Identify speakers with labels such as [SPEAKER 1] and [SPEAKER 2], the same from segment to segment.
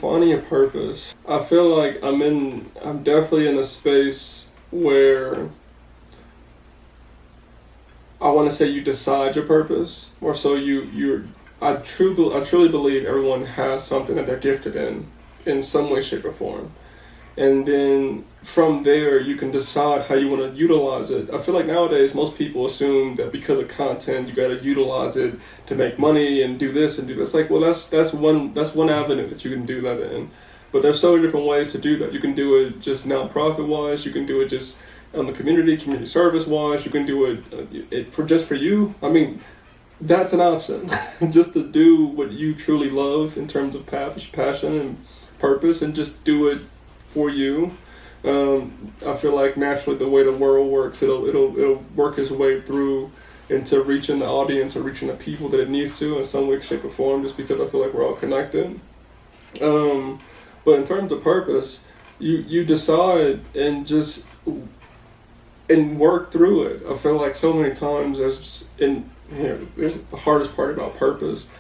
[SPEAKER 1] Finding a purpose. I feel like I'm definitely in a space where I want to say you decide your purpose, or so I truly believe everyone has something that they're gifted in some way, shape, or form. And then from there, you can decide how you want to utilize it. I feel like nowadays, most people assume that because of content, you got to utilize it to make money and do this and do this. Like, well, that's one avenue that you can do that in. But there's so many different ways to do that. You can do it just nonprofit wise. You can do it just on the community service wise. You can do it for you. I mean, that's an option. Just to do what you truly love in terms of passion and purpose, and just do it for you. I feel like naturally the way the world works, it'll work its way through into reaching the audience or reaching the people that it needs to in some way, shape, or form. Just because I feel like we're all connected. But in terms of purpose, you decide and work through it. I feel like so many times here's the hardest part about purpose.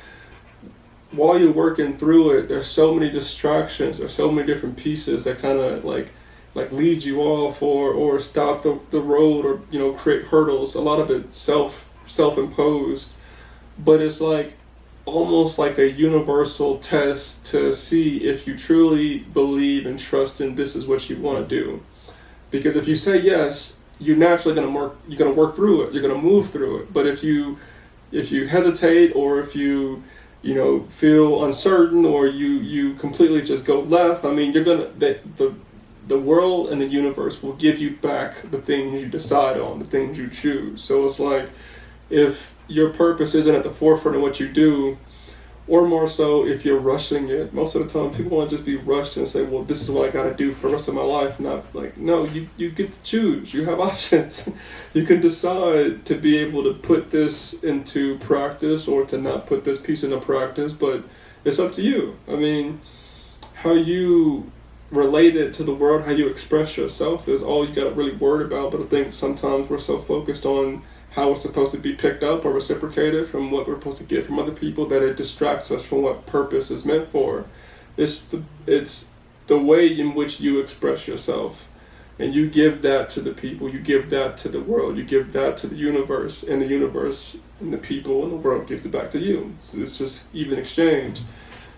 [SPEAKER 1] While you're working through it, there's so many distractions. There's so many different pieces that kind of like lead you off or stop the road, or create hurdles. A lot of it self-imposed, but it's like almost like a universal test to see if you truly believe and trust in this is what you want to do. Because if you say yes, you're naturally you're gonna work through it. You're gonna move through it. But if you hesitate, or if you feel uncertain, or you completely just go left, I mean, the world and the universe will give you back the things you decide on, the things you choose. So it's like, if your purpose isn't at the forefront of what you do, or more so if you're rushing it, most of the time people want to just be rushed and say, well, this is what I got to do for the rest of my life. Not like, no, you get to choose. You have options. You can decide to be able to put this into practice or to not put this piece into practice, but it's up to you. I mean, how you relate it to the world, how you express yourself is all you got to really worry about. But I think sometimes we're so focused on how it's supposed to be picked up or reciprocated from what we're supposed to get from other people that it distracts us from what purpose is meant for. It's the way in which you express yourself, and you give that to the people, you give that to the world, you give that to the universe and the people and the world gives it back to you. It's just even exchange.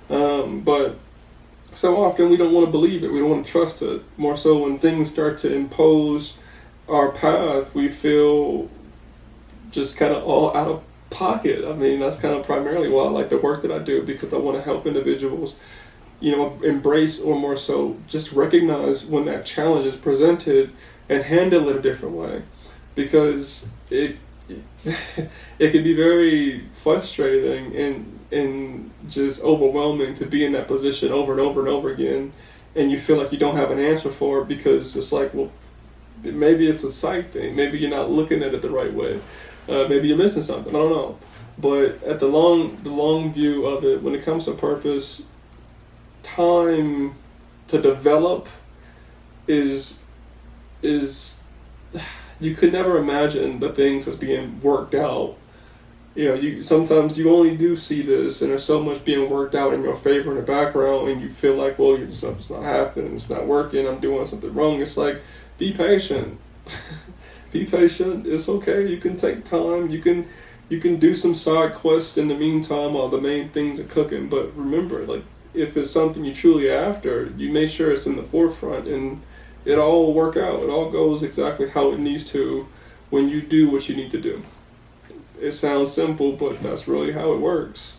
[SPEAKER 1] But so often we don't want to believe it, we don't want to trust it. More so when things start to impose our path, we feel just kind of all out of pocket. I mean, that's kind of primarily why I like the work that I do, because I want to help individuals, embrace, or more so just recognize when that challenge is presented and handle it a different way. Because it can be very frustrating and just overwhelming to be in that position over and over and over again, and you feel like you don't have an answer for it, because it's like, well, maybe it's a sight thing, maybe you're not looking at it the right way. Maybe you're missing something. I don't know. But at the long view of it, when it comes to purpose, time to develop is you could never imagine the things that's being worked out. Sometimes you only do see this, and there's so much being worked out in your favor in the background, and you feel like, well, something's not happening, it's not working, I'm doing something wrong. It's like, be patient. Be patient. It's okay. You can take time. You can do some side quests in the meantime while the main things are cooking. But remember, like, if it's something you truly after, you make sure it's in the forefront, and it all will work out. It all goes exactly how it needs to when you do what you need to do. It sounds simple, but that's really how it works.